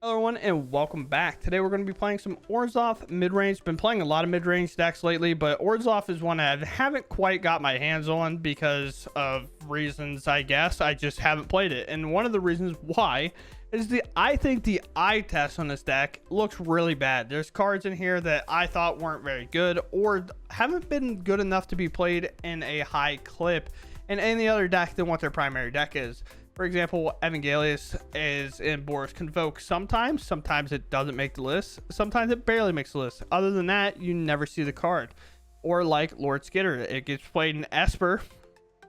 Hello everyone and welcome back. Today we're going to be playing some Orzhov mid-range. Been playing a lot of mid-range decks lately, but Orzhov is one I haven't quite got my hands on because of reasons, I guess. I just haven't played it. And one of the reasons why is I think the eye test on this deck looks really bad. There's cards in here that I thought weren't very good or haven't been good enough to be played in a high clip in any other deck than what their primary deck is. For example, Evangelius is in Boris Convoke sometimes it doesn't make the list, sometimes it barely makes the list. Other than that, you never see the card. Or like Lord Skitter, it gets played in Esper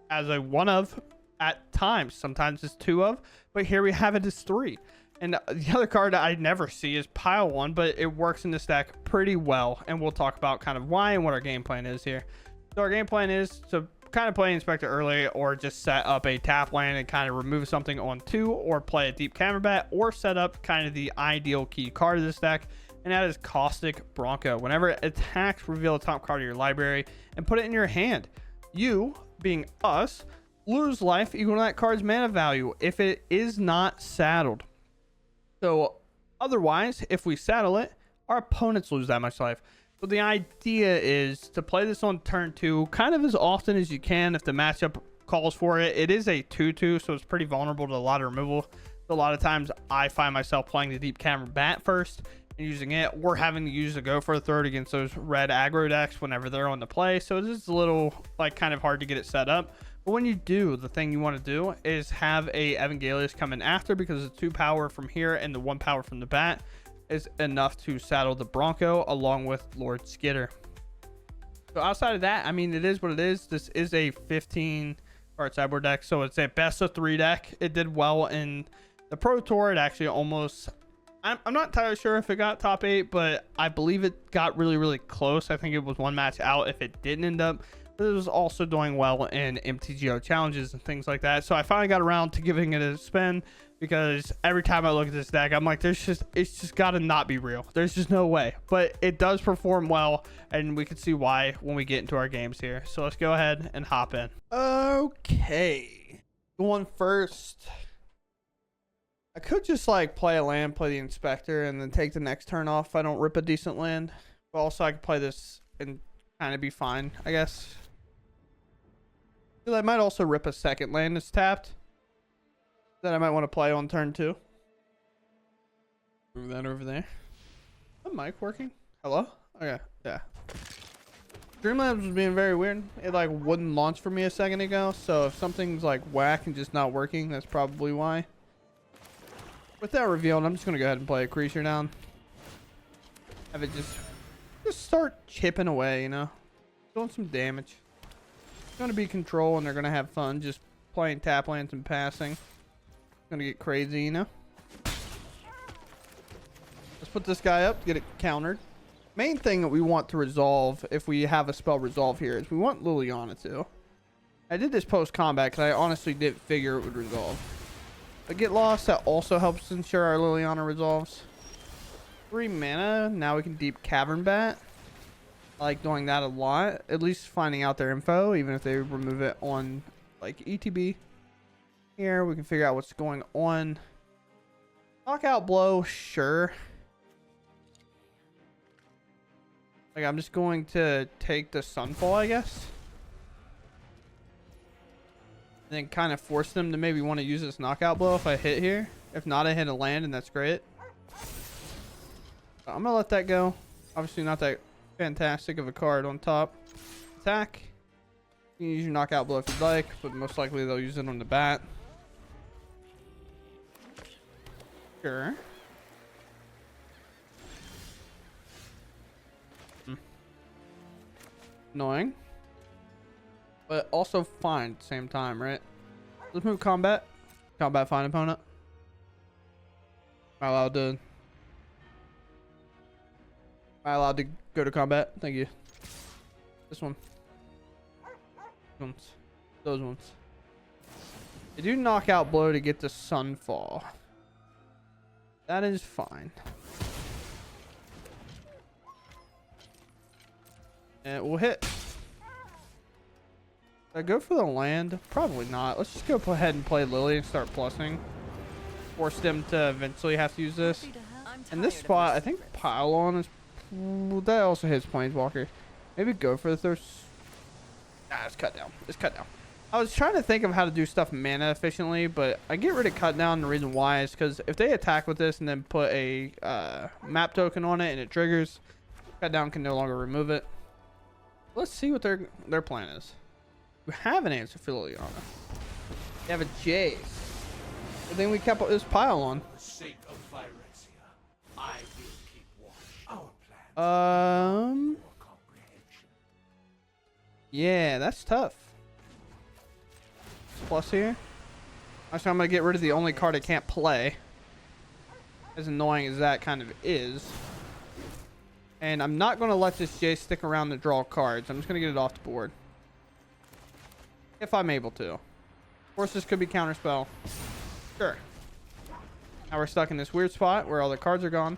as a one of at times, sometimes it's two of, but here we have it as three. And the other card I never see is Pile One, but it works in this deck pretty well, and we'll talk about kind of why and what our game plan is here. So our game plan is to kind of play Inspector early, or just set up a tap land and kind of remove something on two, or play a deep Camerabat, or set up kind of the ideal key card of this deck, and that is Caustic Bronco. Whenever it attacks, reveal a top card of your library and put it in your hand. You, being us, lose life equal to that card's mana value if it is not saddled. So otherwise, if we saddle it, our opponents lose that much life. So the idea is to play this on turn 2 kind of as often as you can if the matchup calls for it. It is a 2-2, so it's pretty vulnerable to a lot of removal. So a lot of times I find myself playing the deep Camerabat first and using it, or having to use the Go for a Third against those red aggro decks whenever they're on the play. So it's just a little like kind of hard to get it set up. But when you do, the thing you want to do is have a Evangelius come in after, because the 2 power from here and the 1 power from the bat is enough to saddle the Bronco along with Lord Skitter. So outside of that, I mean, it is what it is. This is a 15 card sideboard deck, so it's a best of 3 deck. It did well in the Pro Tour. It actually almost, I'm not entirely sure if it got top 8, but I believe it got really close. I think it was one match out if it didn't end up. But it was also doing well in MTGO challenges and things like that. So I finally got around to giving it a spin, because every time I look at this deck, I'm like, it's just gotta not be real. There's just no way. But it does perform well, and we can see why when we get into our games here. So let's go ahead and hop in. Okay, going first. I could just like play a land, play the Inspector, and then take the next turn off if I don't rip a decent land. But also I could play this and kind of be fine, I guess. I might also rip a second land that's tapped that I might want to play on turn 2. Move that over there. Is the mic working? Hello? Okay, yeah. Streamlabs was being very weird. It like wouldn't launch for me a second ago. So if something's like whack and just not working, that's probably why. With that revealed, I'm just going to go ahead and play a creature down. Have it just start chipping away, you know? Doing some damage. It's going to be control, and they're going to have fun just playing tap lands and passing. It's going to get crazy, you know? Let's put this guy up, get it countered. Main thing that we want to resolve, if we have a spell resolve here, is we want Liliana to. I did this post-combat because I honestly didn't figure it would resolve. But get lost, that also helps ensure our Liliana resolves. 3 mana, now we can deep Cavern Bat. I like doing that a lot, at least finding out their info, even if they remove it on like ETB. Here we can figure out what's going on. Knockout Blow, sure. Like, I'm just going to take the Sunfall, I guess, and then kind of force them to maybe want to use this Knockout Blow if I hit here. If not, I hit a land, and that's great. I'm gonna let that go. Obviously not that fantastic of a card on top. Attack. You can use your Knockout Blow if you'd like, but most likely they'll use it on the bat. Sure. Annoying, but also fine at the same time, right? Let's move combat. Combat, fine opponent. Am I allowed to? Am I allowed to go to combat? Thank you. This one. Those ones. I do Knockout Blow to get the Sunfall. That is fine. And it will hit. Did I go for the land? Probably not. Let's just go ahead and play Lily and start plussing. forced him to eventually have to use this. And this spot, I think Pylon is... That also hits Planeswalker. Maybe go for the thirst. Nah, it's cut down. It's cut down. I was trying to think of how to do stuff mana efficiently, but I get rid of cut down. The reason why is because if they attack with this and then put a map token on it and it triggers, cut down can no longer remove it. Let's see what their plan is. We have an answer for Liliana. They have a Jace. I think we kept this pile on. For the sake of Phyrexia, I will keep watch. Our plan. Yeah, that's tough. Plus here. Actually, I'm gonna get rid of the only card I can't play. As annoying as that kind of is. And I'm not gonna let this Jace stick around to draw cards. I'm just gonna get it off the board. If I'm able to. Of course, this could be counterspell. Sure. Now we're stuck in this weird spot where all the cards are gone.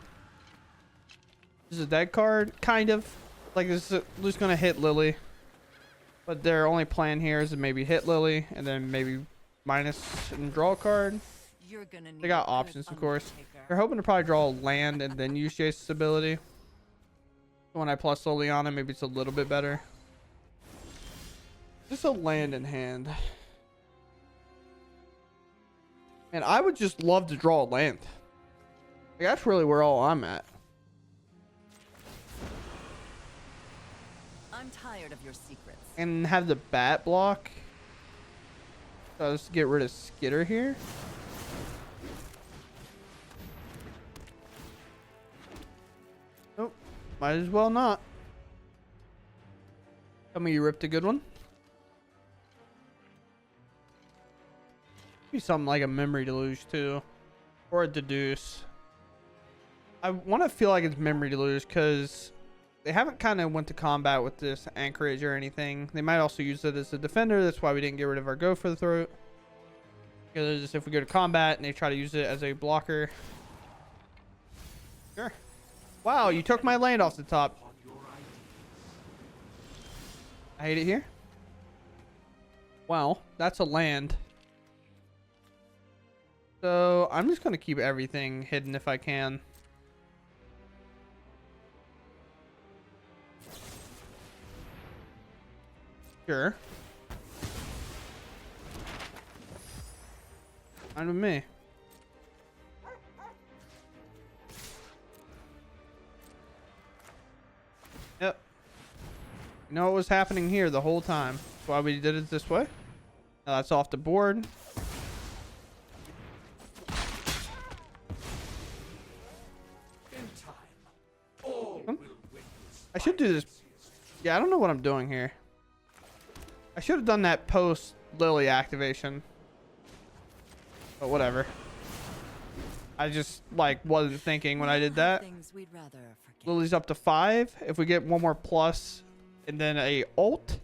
This is a dead card, kind of. Like, this is just gonna hit Lily. But their only plan here is to maybe hit Lily and then maybe minus and draw a card. They got options, of course. They're hoping to probably draw a land and then use Jace's ability. When I plus Liliana, maybe it's a little bit better. Just a land in hand. And I would just love to draw a land. Like, that's really where all I'm at. I'm tired of your secrets. And have the bat block. So let's get rid of Skitter here. Nope. Might as well not. Tell me you ripped a good one. Be something like a Memory Deluge too. Or a Deduce. I want to feel like it's Memory Deluge because they haven't kind of went to combat with this anchorage or anything. They might also use it as a defender. That's why we didn't get rid of our Go for the Throat. Because if we go to combat and they try to use it as a blocker. Sure. Wow, you took my land off the top. I hate it here. Wow, that's a land. So I'm just going to keep everything hidden if I can. Sure. Fine with me. Yep. You know what was happening here the whole time. That's why we did it this way. Now that's off the board. I should do this. Yeah, I don't know what I'm doing here. I should have done that post Lily activation. But whatever. I just like wasn't thinking when I did that. Lily's up to 5. If we get one more plus and then a ult,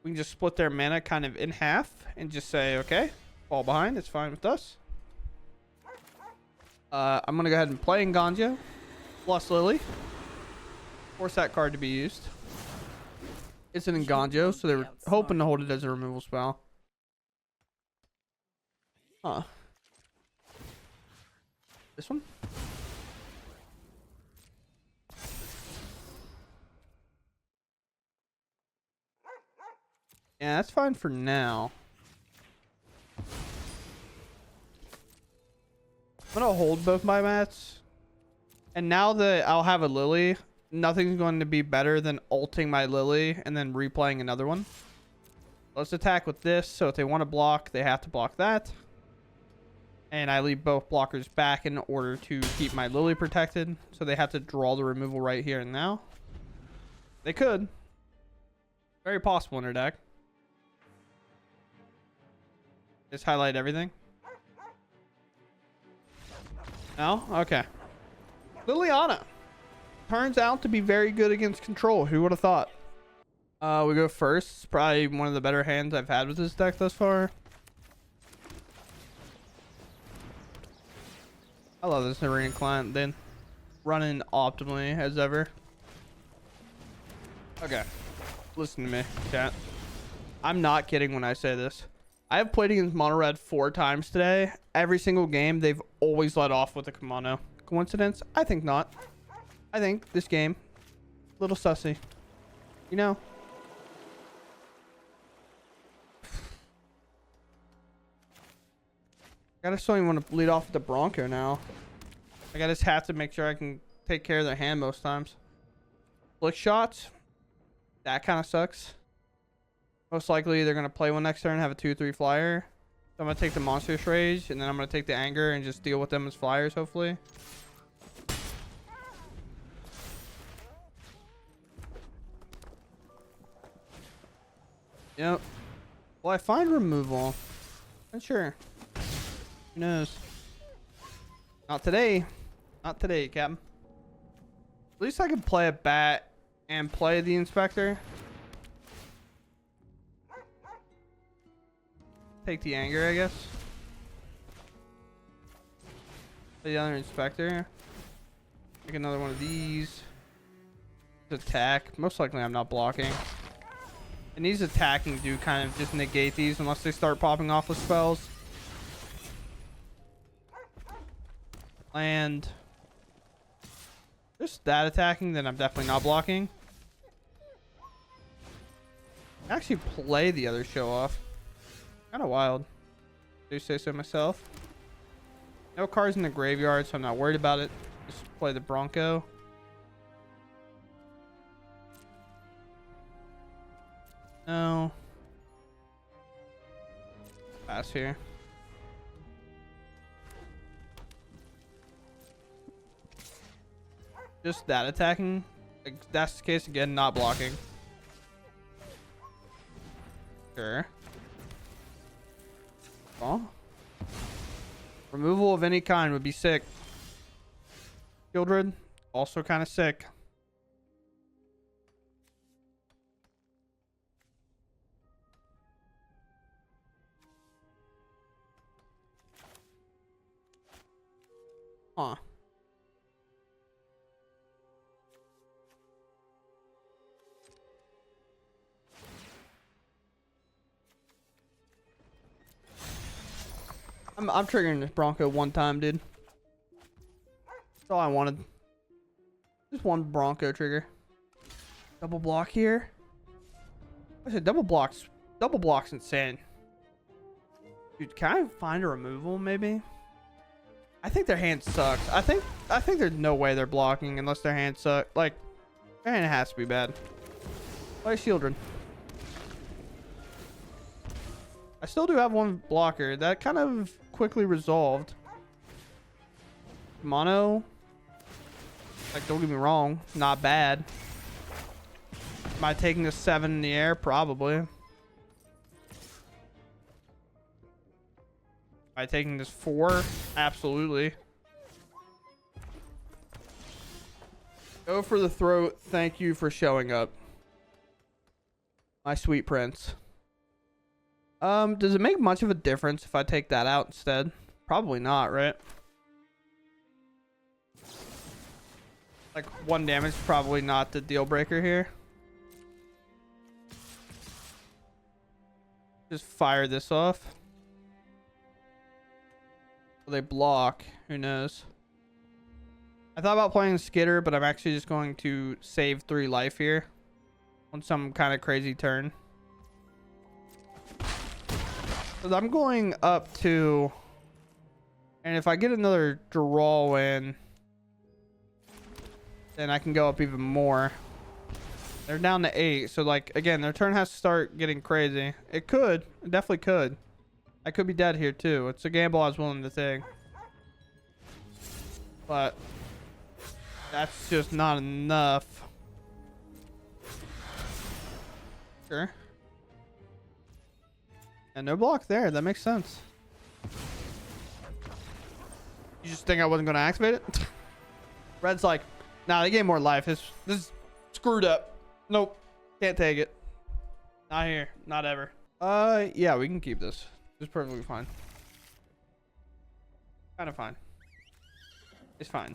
we can just split their mana kind of in half and just say, okay, fall behind. It's fine with us. I'm going to go ahead and play Nganjo plus Lily. Force that card to be used. It's an Nganjo, so they're hoping to hold it as a removal spell. Huh. This one? Yeah, that's fine for now. I'm gonna hold both my mats. And now that I'll have a Lily, nothing's going to be better than ulting my Lily and then replaying another one. Let's attack with this. So if they want to block, they have to block that. And I leave both blockers back in order to keep my Lily protected. So they have to draw the removal right here and now. They could. Very possible in their deck. Just highlight everything. No? Okay. Liliana. Turns out to be very good against control. Who would have thought? We go first. It's probably one of the better hands I've had with this deck thus far. I love this arena client then. Running optimally as ever. Okay. Listen to me, chat. I'm not kidding when I say this. I have played against mono red 4 times today. Every single game, they've always let off with a kimono. Coincidence? I think not. I think this game, a little sussy. You know? I just don't even want to lead off with the Bronco now. Like, I just have to make sure I can take care of their hand most times. Flick shots. That kind of sucks. Most likely they're going to play one next turn, have a 2-3 flyer. So I'm going to take the monstrous rage, and then I'm going to take the anger and just deal with them as flyers, hopefully. Yep. Well, I find removal. Not sure. Who knows? Not today. Not today, Captain. At least I can play a bat and play the inspector. Take the anger, I guess. Play the other inspector. Take another one of these. Attack. Most likely I'm not blocking. And these attacking do kind of just negate these unless they start popping off with spells. And just that attacking, then I'm definitely not blocking. Actually play the other show off. Kind of wild. Do say so myself. No cards in the graveyard, so I'm not worried about it. Just play the Bronco. No. Pass here. Just that attacking. Like, that's the case again, not blocking. Sure. Oh. Removal of any kind would be sick. Shieldred, also kind of sick. Huh. I'm triggering this Bronco one time, dude. That's all I wanted. Just one Bronco trigger. Double block here. I said double blocks. Double block's insane. Dude, can I find a removal maybe? I think their hand sucks. I think there's no way they're blocking unless their hand sucks. Like, their hand has to be bad. Play Shieldred. I still do have one blocker. That kind of quickly resolved. Mono. Like, don't get me wrong. Not bad. Am I taking a 7 in the air? Probably. Am I taking this 4? Absolutely. Go for the throat. Thank you for showing up. My sweet prince. Does it make much of a difference if I take that out instead? Probably not, right? Like, 1 damage is probably not the deal breaker here. Just fire this off. Will they block? Who knows? I thought about playing Skitter, but I'm actually just going to save 3 life here on some kind of crazy turn. So I'm going up to, and if I get another draw win, then I can go up even more. They're down to 8, so like again, their turn has to start getting crazy. It could, it definitely could. I could be dead here too. It's a gamble I was willing to take, but that's just not enough. Sure. And no block there. That makes sense. You just think I wasn't going to activate it? Red's like, nah, they gave more life. This is screwed up. Nope. Can't take it. Not here. Not ever. Yeah, we can keep this. It's perfectly fine. Kind of fine. It's fine.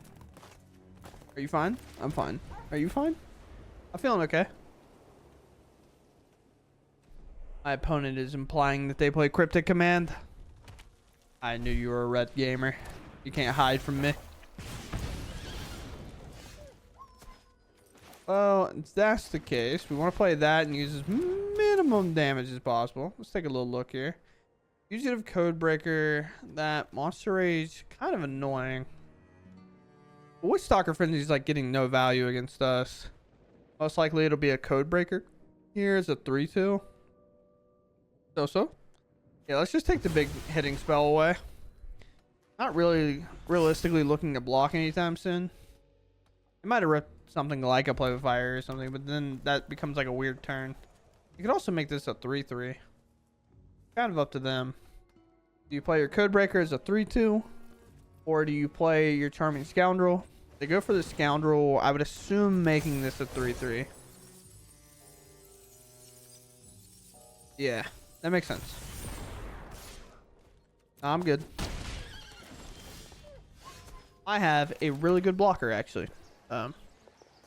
Are you fine? I'm fine. Are you fine? I'm feeling okay. My opponent is implying that they play Cryptic Command. I knew you were a red gamer. You can't hide from me. Well, if that's the case, we want to play that and use as minimum damage as possible. Let's take a little look here. Fugitive Codebreaker. That Monster Rage, kind of annoying. But Witch Stalker Frenzy is like getting no value against us. Most likely it'll be a Codebreaker. Here's a 3-2. So. Yeah, let's just take the big hitting spell away. Not really realistically looking to block anytime soon. It might have ripped something like a Play with Fire or something, but then that becomes like a weird turn. You could also make this a 3-3. Kind of up to them. Do you play your Codebreaker as a 3-2? Or do you play your Charming Scoundrel? They go for the Scoundrel. I would assume making this a 3-3. Yeah, that makes sense. I'm good. I have a really good blocker, actually. So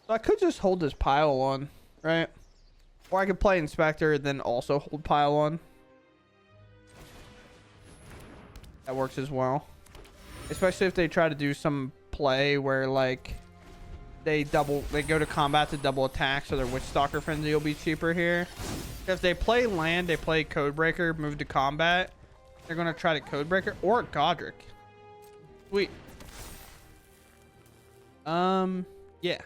I could just hold this pile on, right? Or I could play Inspector, then also hold pile on. That works as well. Especially if they try to do some play where, like, they go to combat to double attack, so their Witch Stalker Frenzy will be cheaper here. If they play land, they play Codebreaker, move to combat. They're going to try to Codebreaker or Godric. Sweet. Yeah.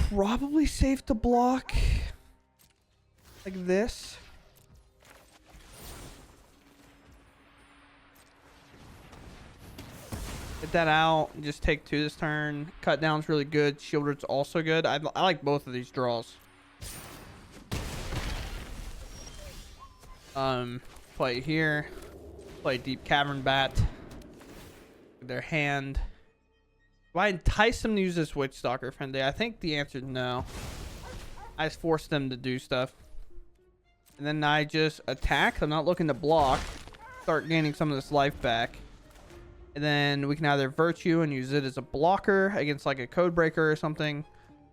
Probably safe to block like this. Get that out. Just take 2 this turn. Cut down's really good. Shieldred's also good. I like both of these draws. Play here. Play Deep Cavern Bat. Their hand. Do I entice them to use this Witch Stalker Frenzy? I think the answer is no. I just force them to do stuff. And then I just attack. I'm not looking to block. Start gaining some of this life back. And then we can either Virtue and use it as a blocker against like a Codebreaker or something.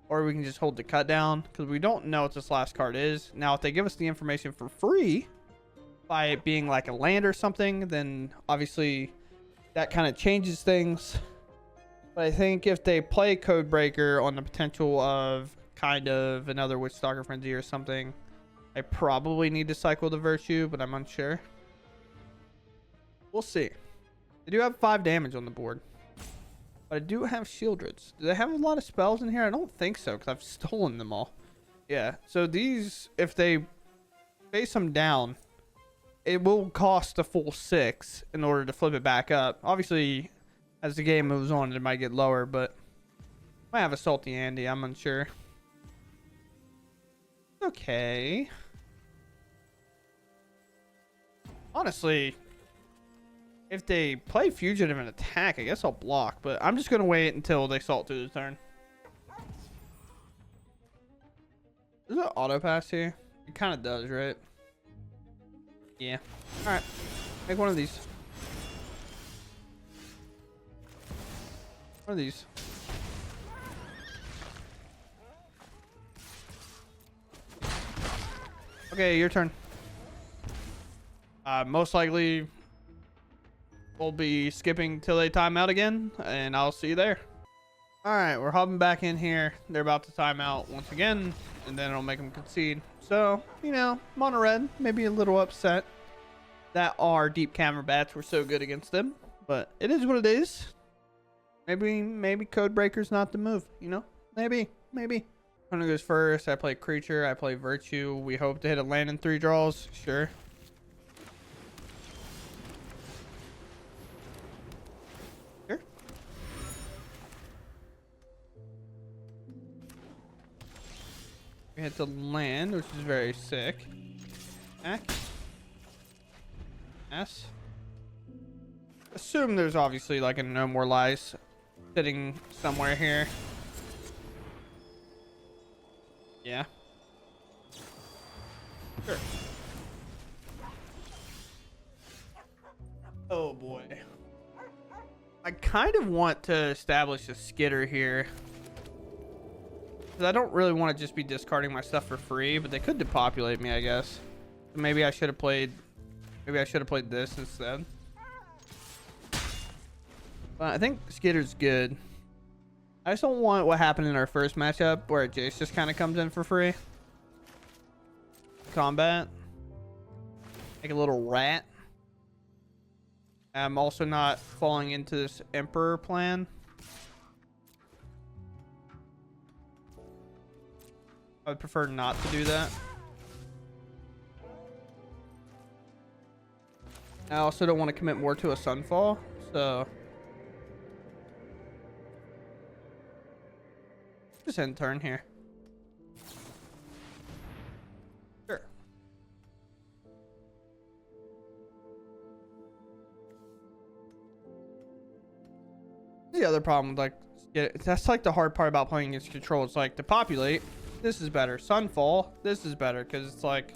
Or we can just hold the cut down. Because we don't know what this last card is. Now, if they give us the information for free, by it being like a land or something, then obviously that kind of changes things. But I think if they play Codebreaker on the potential of kind of another Witch Stalker Frenzy or something, I probably need to cycle the Virtue, but I'm unsure. We'll see. They do have 5 damage on the board. But I do have Shieldreds. Do they have a lot of spells in here? I don't think so, because I've stolen them all. Yeah, so these, if they face them down, it will cost a full 6 in order to flip it back up. Obviously, as the game moves on, it might get lower, but might have a Salty Andy. I'm unsure. Okay. Honestly, if they play Fugitive and attack, I guess I'll block, but I'm just going to wait until they Salt through the turn. Does it auto pass here? It kind of does, right? Yeah. All right. Make one of these. One of these. Okay, your turn. Most likely we'll be skipping till they time out again, and I'll see you there. All right, we're hopping back in here. They're about to time out once again, and then it'll make them concede. So, you know, mono red, maybe a little upset that our Deep Cavern Bats were so good against them, but it is what it is. Maybe Codebreaker's not the move, you know? Maybe. Opponent goes first. I play Creature. I play Virtue. We hope to hit a land in 3 draws. Sure. Sure. We hit the land, which is very sick. Back. Yes. Assume there's obviously like a No More Lies sitting somewhere here. Yeah. Sure. Oh boy. I kind of want to establish a skitter here. Because I don't really want to just be discarding my stuff for free, but they could depopulate me, I guess. So maybe I should have played this instead. But I think skitter's good. I just don't want what happened in our first matchup where Jace just kind of comes in for free. Combat. Like a little rat. I'm also not falling into this Emperor plan. I would prefer not to do that. I also don't want to commit more to a Sunfall, so just end turn here. Sure. The other problem, like, that's like the hard part about playing against control. It's like to populate, this is better. Sunfall, this is better because it's like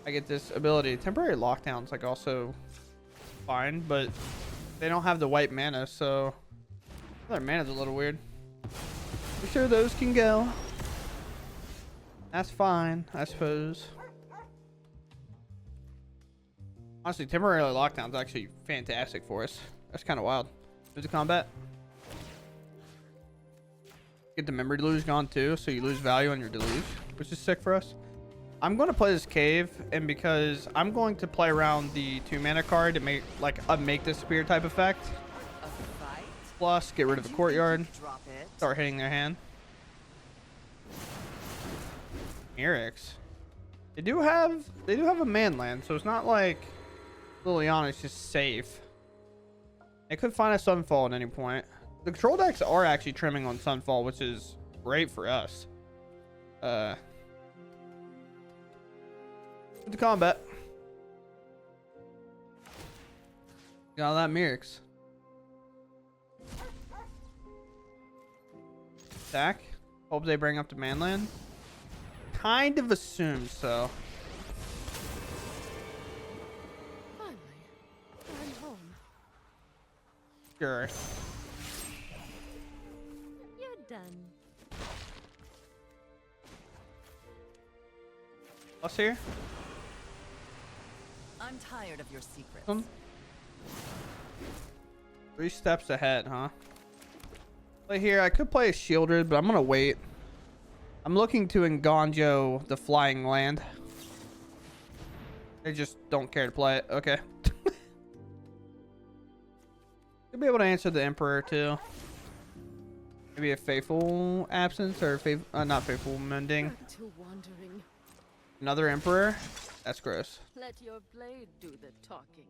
I get this ability. Temporary lockdown's like also fine, but they don't have the white mana, so their mana's a little weird. I'm sure those can go. That's fine, I suppose. Honestly, temporary lockdown's actually fantastic for us. That's kind of wild. Move to combat. Get the memory deluge gone too, so you lose value on your deluge, which is sick for us. I'm going to play this cave, and because I'm going to play around the 2-mana card to make like a make disappear type effect. Plus, get rid of the courtyard. Start hitting their hand. Eric's. They do have a man land, so it's not like Liliana's just safe. They could find a Sunfall at any point. The control decks are actually trimming on Sunfall, which is great for us. The combat. Got that Mirix. Attack. Hope they bring up the manland. Kind of assume so. Finally, I'm home. Sure. You're done. Us here? I'm tired of your secrets. 3 steps ahead, huh? Play here. I could play a Shieldred, but I'm gonna wait. I'm looking to Nganjo the flying land. They just don't care to play it. Okay. You'll be able to answer the Emperor too. Maybe a Faithful Absence or not Faithful Mending. Back to wandering. Another Emperor. That's gross. Let your blade do the talking.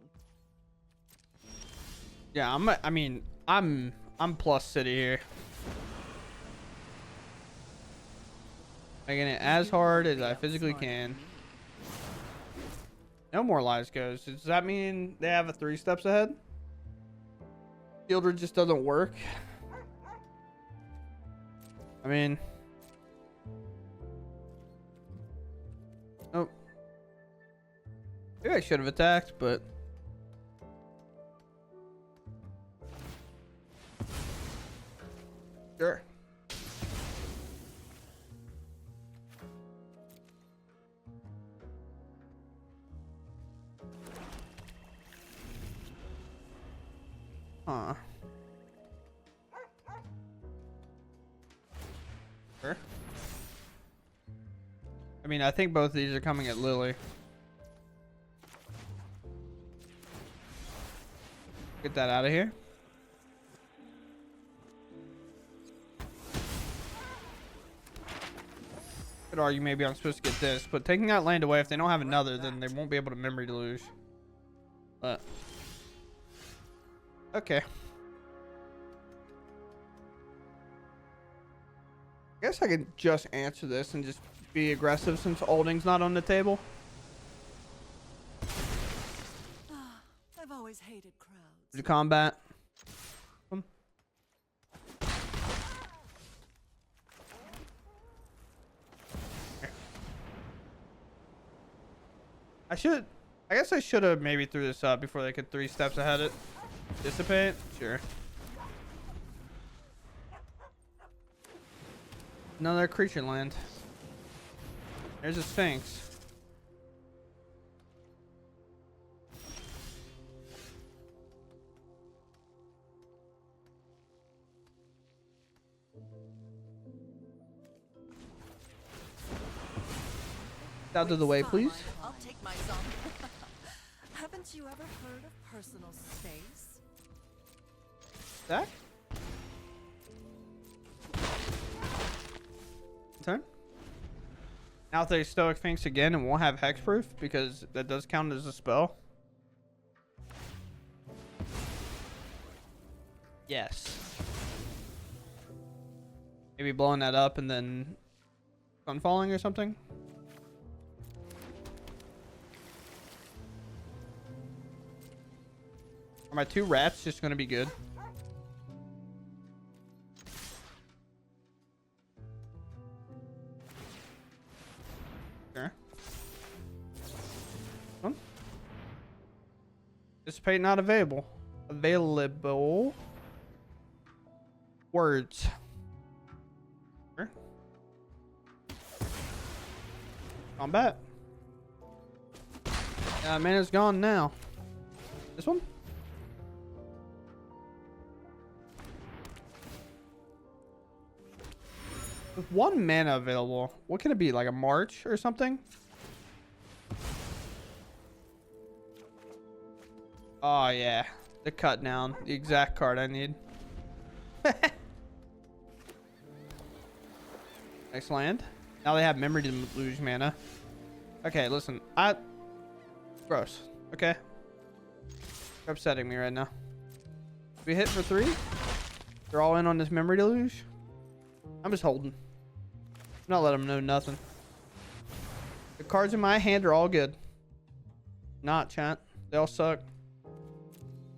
Yeah, I'm plus city here. Making it as hard as I physically can. No more lies goes. Does that mean they have a 3 steps ahead? Shieldred just doesn't work. I mean, oh, maybe I should have attacked, but sure. Huh. Sure. I mean, I think both of these are coming at Lily. Get that out of here. Could argue maybe I'm supposed to get this, but taking that land away, if they don't have another, then they won't be able to memory deluge. But okay. I guess I could just answer this and just be aggressive since Olding's not on the table. I've always hated crowds. To combat. I I guess I should have maybe threw this up before they could 3 steps ahead it. Dissipate? Sure. Another creature land. There's a Sphinx. Out of the way, please. I'll take my zombie. Haven't you ever heard of personal space? Zach? Turn. Now if they Stoic Sphinx again and won't have hexproof because that does count as a spell. Yes. Maybe blowing that up and then sunfalling or something. Are my 2 rats just gonna be good? Sure. Dissipate not available. Available. Words. Sure. Combat. Mana's gone now. This one? With 1 mana available, what can it be? Like a March or something? Oh yeah, the cut down, the exact card I need. Next land. Now they have memory to lose mana. Okay, listen, gross. Okay, you're upsetting me right now. We hit for 3. They're all in on this memory deluge. I'm just holding. I'm not letting them know nothing. The cards in my hand are all good. Not, chat. They all suck.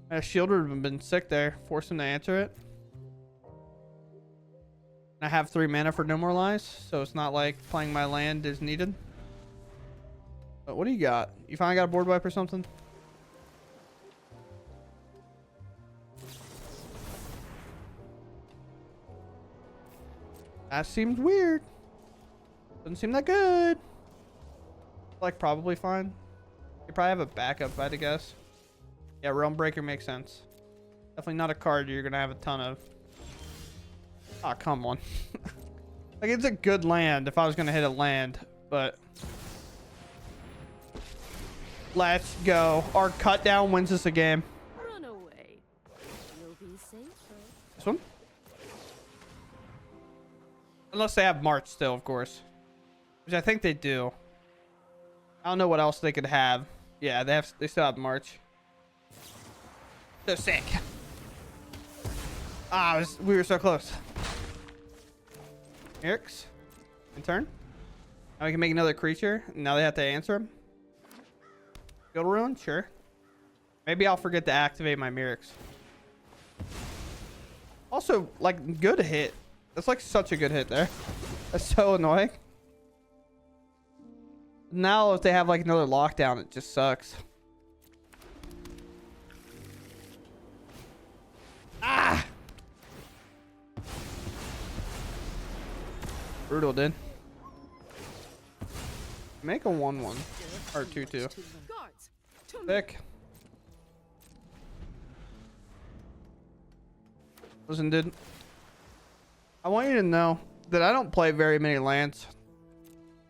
My shield would have been sick there. Force him to answer it. I have 3 mana for No More Lies, so it's not like playing my land is needed. But what do you got? You finally got a board wipe or something? That seems weird. Doesn't seem that good. Like probably fine. You probably have a backup, I'd guess. Yeah, Realm Breaker makes sense. Definitely not a card you're gonna have a ton of. Ah, oh, come on. Like it's a good land if I was gonna hit a land, but let's go. Our cut down wins us a game. Run away. You'll be safer. This one? Unless they have March still, of course. Which I think they do. I don't know what else they could have. Yeah, they still have March. So sick. Ah, we were so close. Eric's in turn. Now we can make another creature. Now they have to answer him. Field Ruin? Sure. Maybe I'll forget to activate my Mirrex. Also, like, good hit. That's like such a good hit there. That's so annoying. Now if they have like another lockdown, it just sucks. Ah! Brutal, dude. Make a 1/1 or 2/2. Guards, to me. Thick. Listen, dude. I want you to know that I don't play very many lands.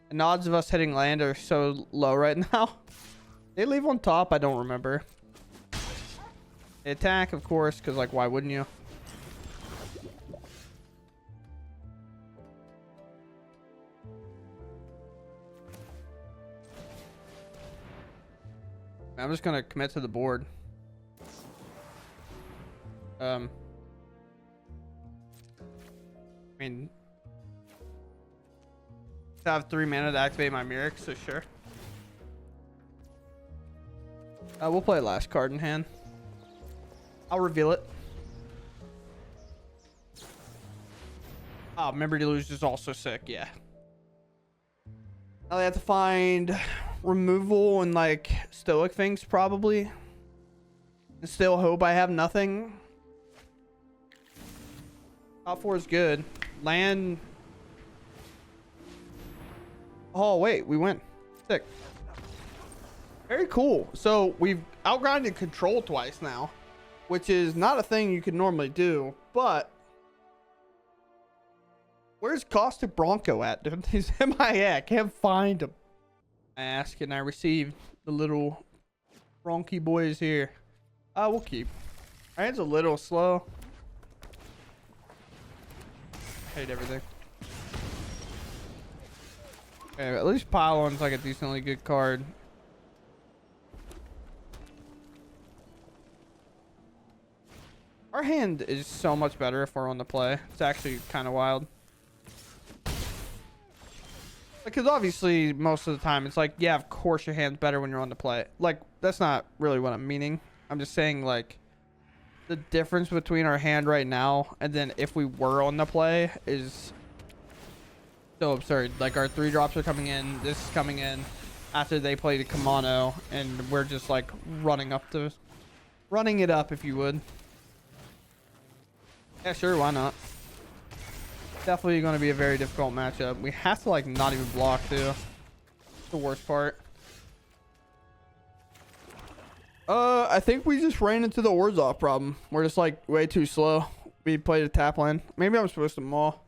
And the odds of us hitting land are so low right now. They leave on top, I don't remember. They attack, of course, because, like, why wouldn't you? I'm just going to commit to the board. I mean, I have 3 mana to activate my Mirrex, so sure. We'll play last card in hand. I'll reveal it. Oh, Memory Deluge is also sick, yeah. Now they have to find removal and like stoic things probably. And still hope I have nothing. Top 4 is good. Land. Oh wait, we win. Sick. Very cool. So we've outgrinded control twice now, which is not a thing you could normally do, but where's Caustic Bronco at, dude? He's MIA. I can't find him. I ask and I receive. The little Bronky boys here. We'll keep. Our hand's a little slow. Hate everything. Okay, at least Pylon's like a decently good card. Our hand is so much better if we're on the play. It's actually kind of wild. Because obviously most of the time it's like, yeah, of course your hand's better when you're on the play. Like, that's not really what I'm meaning. I'm just saying, like, the difference between our hand right now and then if we were on the play is so absurd. Like, our 3 drops are coming in. This is coming in after they played a Kamano, and we're just like running it up, if you would. Yeah, sure, why not? Definitely going to be a very difficult matchup. We have to like not even block too. That's the worst part. I think we just ran into the Orzhov problem. We're just like way too slow. We played a tap lane. Maybe I'm supposed to maul.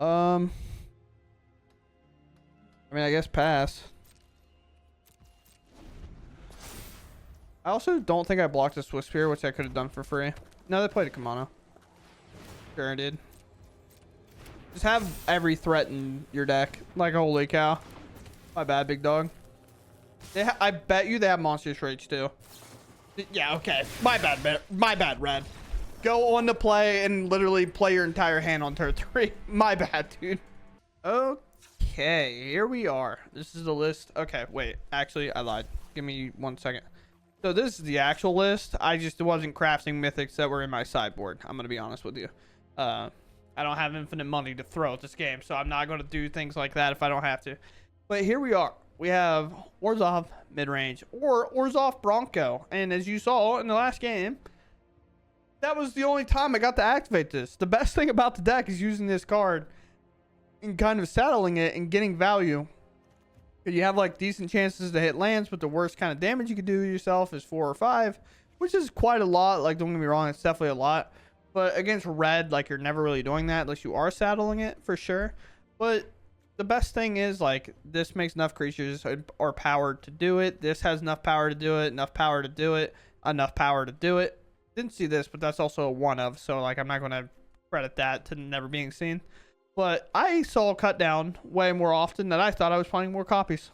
I mean, I guess pass. I also don't think I blocked a Swiss Spear, which I could have done for free. No, they played a Kamano. Sure I did. Just have every threat in your deck. Like, holy cow. My bad, big dog. I bet you they have Monstrous Rage too. Yeah, okay. My bad, my bad, Red. Go on to play and literally play your entire hand on turn 3. My bad, dude. Okay, here we are. This is the list. Okay, wait. Actually, I lied. Give me 1 second. So this is the actual list. I just wasn't crafting mythics that were in my sideboard. I'm going to be honest with you. I don't have infinite money to throw at this game, so I'm not going to do things like that if I don't have to. But here we are. We have Orzhov mid-range or Orzhov Bronco. And as you saw in the last game, that was the only time I got to activate this. The best thing about the deck is using this card and kind of saddling it and getting value. You have like decent chances to hit lands, but the worst kind of damage you could do to yourself is 4 or 5, which is quite a lot. Like, don't get me wrong, it's definitely a lot. But against red, like, you're never really doing that unless you are saddling it for sure. But the best thing is, like, this makes enough creatures are powered to do it. This has enough power to do it, enough power to do it, enough power to do it. Didn't see this, but that's also a one of. So, like, I'm not going to credit that to never being seen. But I saw cut down way more often than I thought I was playing more copies.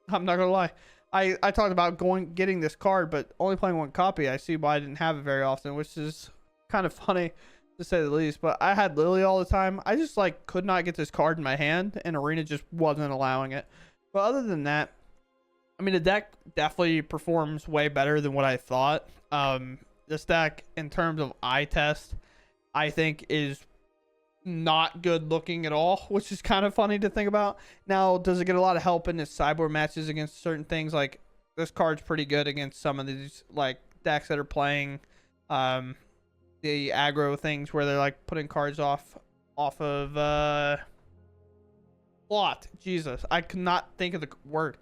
I'm not going to lie. I talked about getting this card, but only playing one copy. I see why I didn't have it very often, which is kind of funny to say the least. But I had Lily all the time. I just like could not get this card in my hand, and Arena just wasn't allowing it. But other than that, I mean, the deck definitely performs way better than what I thought. This deck, in terms of eye test, I think is not good looking at all, which is kind of funny to think about. Now, does it get a lot of help in its sideboard matches against certain things? Like, this card's pretty good against some of these like decks that are playing the aggro things where they're like putting cards off of plot. Jesus, I could not think of the word,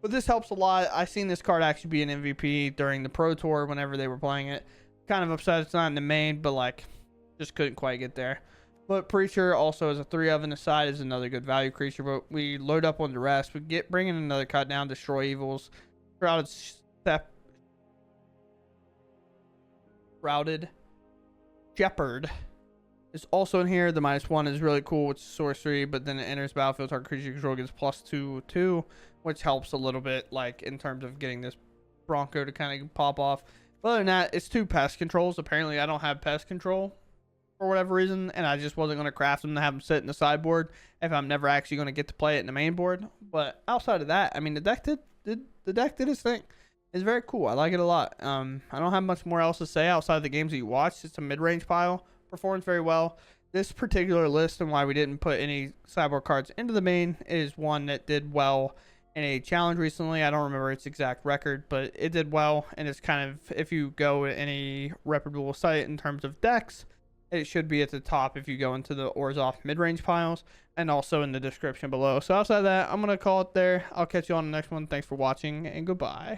but this helps a lot. I seen this card actually be an MVP during the Pro Tour whenever they were playing it. Kind of upset it's not in the main, but like just couldn't quite get there. But Preacher also as a 3 of in the side is another good value creature. But we load up on the rest. We bring in another cut down, destroy evils. Routed Shepherd is also in here. The -1 is really cool, which is sorcery, but then it enters battlefield. Target creature control gets +2/2, which helps a little bit, like in terms of getting this Bronco to kind of pop off. But other than that, it's 2 pest controls. Apparently, I don't have pest control for whatever reason, and I just wasn't going to craft them to have them sit in the sideboard if I'm never actually going to get to play it in the main board. But outside of that, I mean, the deck did its thing. It's very cool. I like it a lot. I don't have much more else to say outside of the games that you watched. It's a mid-range pile. Performs very well. This particular list and why we didn't put any sideboard cards into the main is one that did well in a challenge recently. I don't remember its exact record, but it did well. And it's kind of, if you go to any reputable site in terms of decks, it should be at the top if you go into the Orzhov mid-range piles, and also in the description below. So outside of that, I'm going to call it there. I'll catch you on the next one. Thanks for watching, and goodbye.